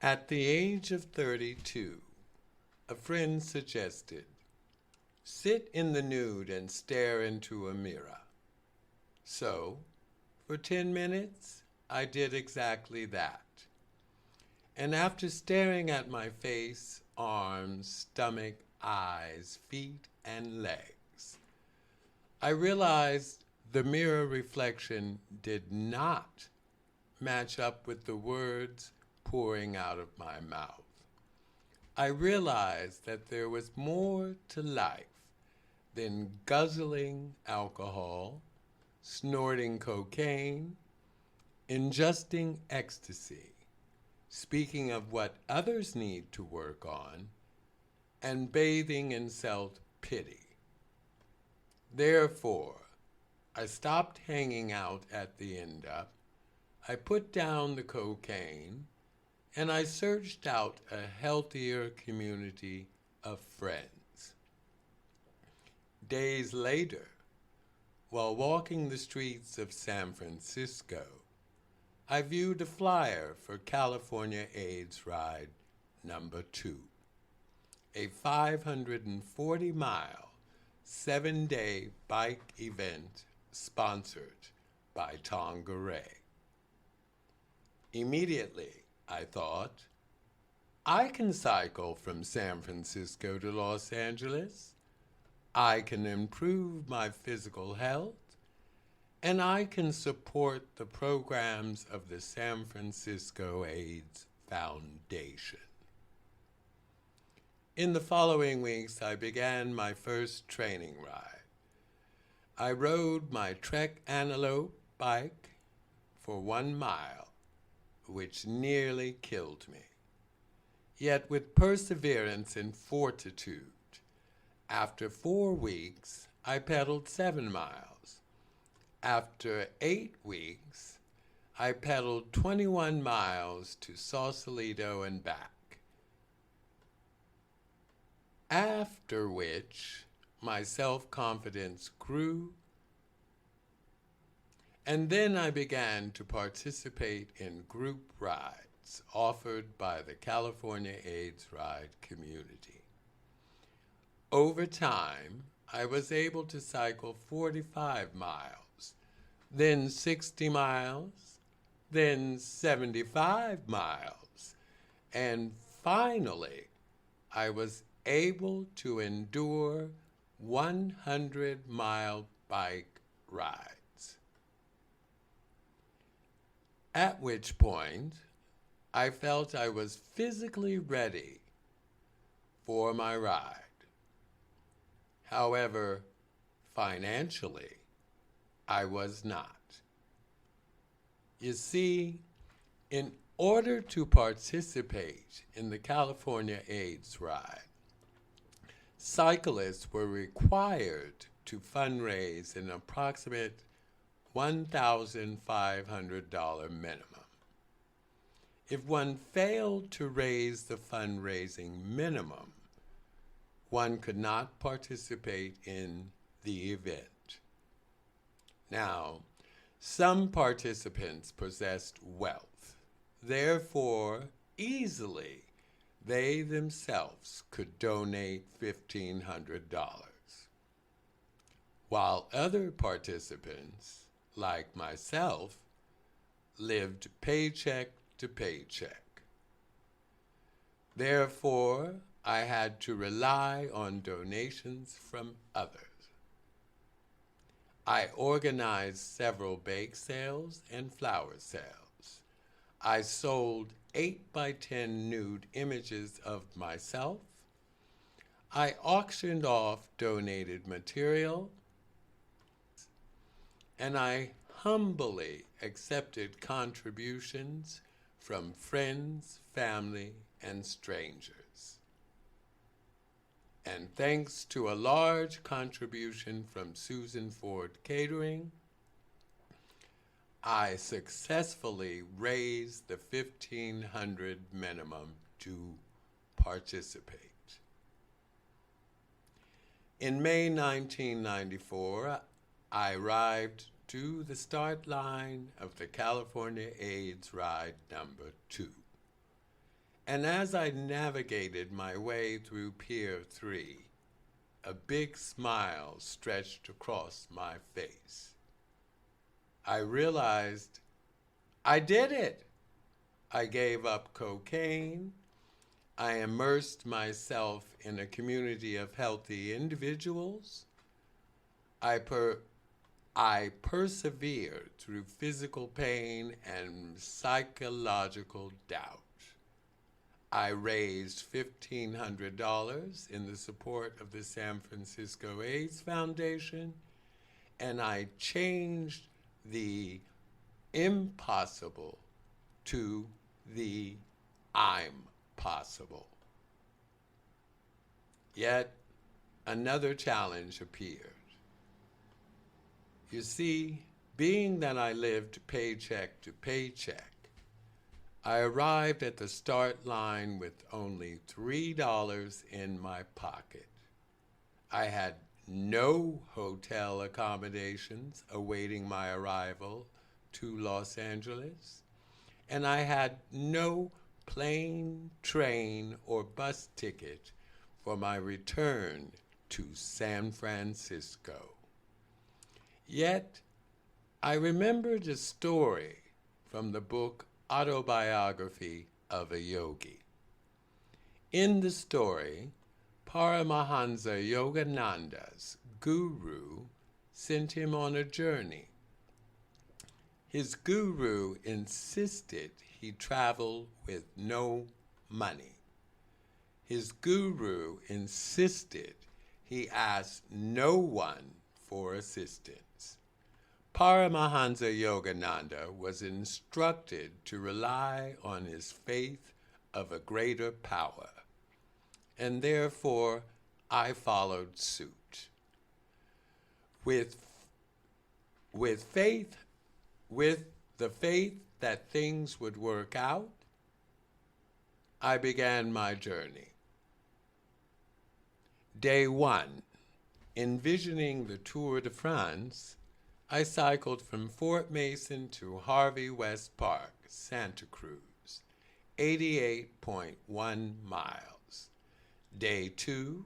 At the age of 32, a friend suggested, sit in the nude and stare into a mirror. So, for 10 minutes, I did exactly that. And after staring at my face, arms, stomach, eyes, feet, and legs, I realized the mirror reflection did not match up with the words pouring out of my mouth. I realized that there was more to life than guzzling alcohol, snorting cocaine, ingesting ecstasy, speaking of what others need to work on, and bathing in self-pity. Therefore, I stopped hanging out at the end-up, I put down the cocaine, and I searched out a healthier community of friends. Days later, while walking the streets of San Francisco, I viewed a flyer for California AIDS Ride number 2, a 540-mile, 7-day bike event sponsored by Tongaray. Immediately, I thought, I can cycle from San Francisco to Los Angeles. I can improve my physical health, and I can support the programs of the San Francisco AIDS Foundation. In the following weeks, I began my first training ride. I rode my Trek Antelope bike for 1 mile, which nearly killed me. Yet with perseverance and fortitude, after 4 weeks, I pedaled 7 miles. After 8 weeks, I pedaled 21 miles to Sausalito and back. After which, my self-confidence grew, and then I began to participate in group rides offered by the California AIDS Ride community. Over time, I was able to cycle 45 miles, then 60 miles, then 75 miles, and finally, I was able to endure 100-mile bike rides. At which point, I felt I was physically ready for my ride. However, financially, I was not. You see, in order to participate in the California AIDS Ride, cyclists were required to fundraise an approximate $1,500 minimum. If one failed to raise the fundraising minimum, one could not participate in the event. Now, some participants possessed wealth. Therefore, easily, they themselves could donate $1,500, while other participants, like myself, lived paycheck to paycheck. Therefore, I had to rely on donations from others. I organized several bake sales and flower sales. I sold 8x10 nude images of myself. I auctioned off donated material, and I humbly accepted contributions from friends, family, and strangers. And thanks to a large contribution from Susan Ford Catering, I successfully raised the $1,500 minimum to participate. In May 1994, I arrived to the start line of the California AIDS Ride number 2. And as I navigated my way through Pier 3, a big smile stretched across my face. I realized I did it. I gave up cocaine. I immersed myself in a community of healthy individuals. I persevered through physical pain and psychological doubt. I raised $1,500 in the support of the San Francisco AIDS Foundation, and I changed the impossible to the I'm possible. Yet another challenge appeared. You see, being that I lived paycheck to paycheck, I arrived at the start line with only $3 in my pocket. I had no hotel accommodations awaiting my arrival to Los Angeles, and I had no plane, train, or bus ticket for my return to San Francisco. Yet, I remembered a story from the book Autobiography of a Yogi. In the story, Paramahansa Yogananda's guru sent him on a journey. His guru insisted he travel with no money. His guru insisted he ask no one for assistance. Paramahansa Yogananda was instructed to rely on his faith of a greater power, and therefore I followed suit. With the faith that things would work out, I began my journey. Day 1, envisioning the Tour de France, I cycled from Fort Mason to Harvey West Park, Santa Cruz, 88.1 miles. Day 2,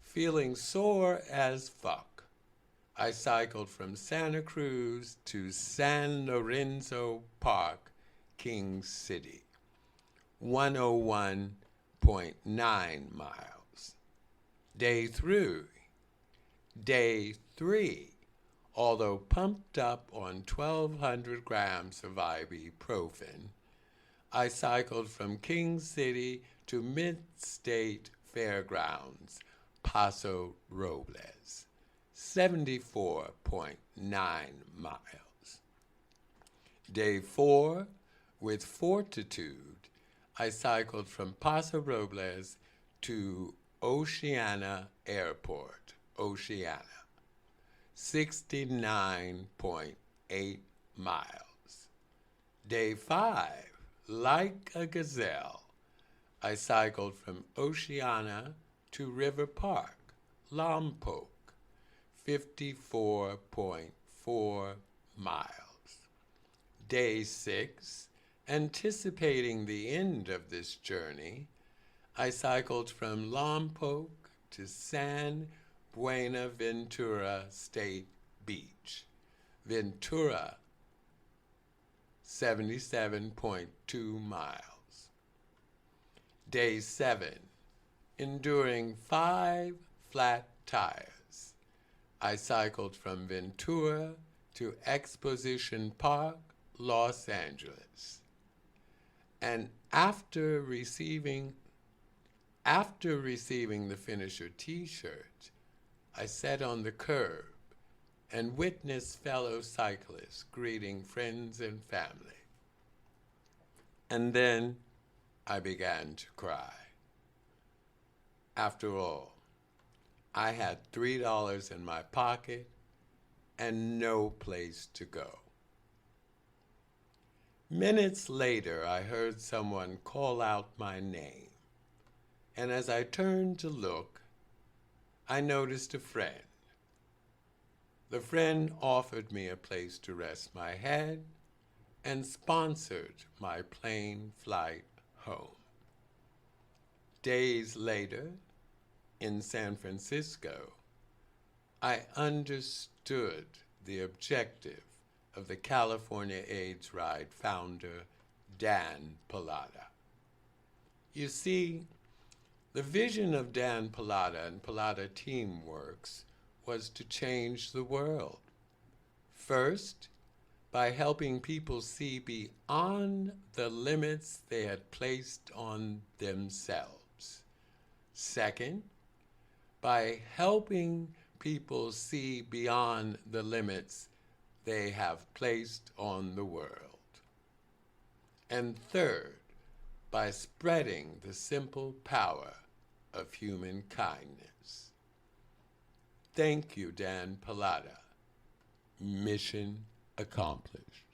feeling sore as fuck, I cycled from Santa Cruz to San Lorenzo Park, King City, 101.9 miles. Day 3, although pumped up on 1,200 grams of ibuprofen, I cycled from King City to Mid-State Fairgrounds, Paso Robles, 74.9 miles. Day 4, with fortitude, I cycled from Paso Robles to Oceana Airport, Oceana, 69.8 miles. Day 5, like a gazelle, I cycled from Oceana to River Park, Lompoc, 54.4 miles. Day 6, anticipating the end of this journey, I cycled from Lompoc to San Buenaventura State Beach, Ventura, 77.2 miles. Day 7, enduring 5 flat tires, I cycled from Ventura to Exposition Park, Los Angeles. And after receiving the finisher t-shirt, I sat on the curb and witnessed fellow cyclists greeting friends and family. And then I began to cry. After all, I had $3 in my pocket and no place to go. Minutes later, I heard someone call out my name, and as I turned to look, I noticed a friend. The friend offered me a place to rest my head and sponsored my plane flight home. Days later, in San Francisco, I understood the objective of the California AIDS Ride founder, Dan Pallota. You see, the vision of Dan Pallota and Pallota Teamworks was to change the world. First, by helping people see beyond the limits they had placed on themselves. Second, by helping people see beyond the limits they have placed on the world. And third, by spreading the simple power of human kindness. Thank you, Dan Pallota. Mission accomplished.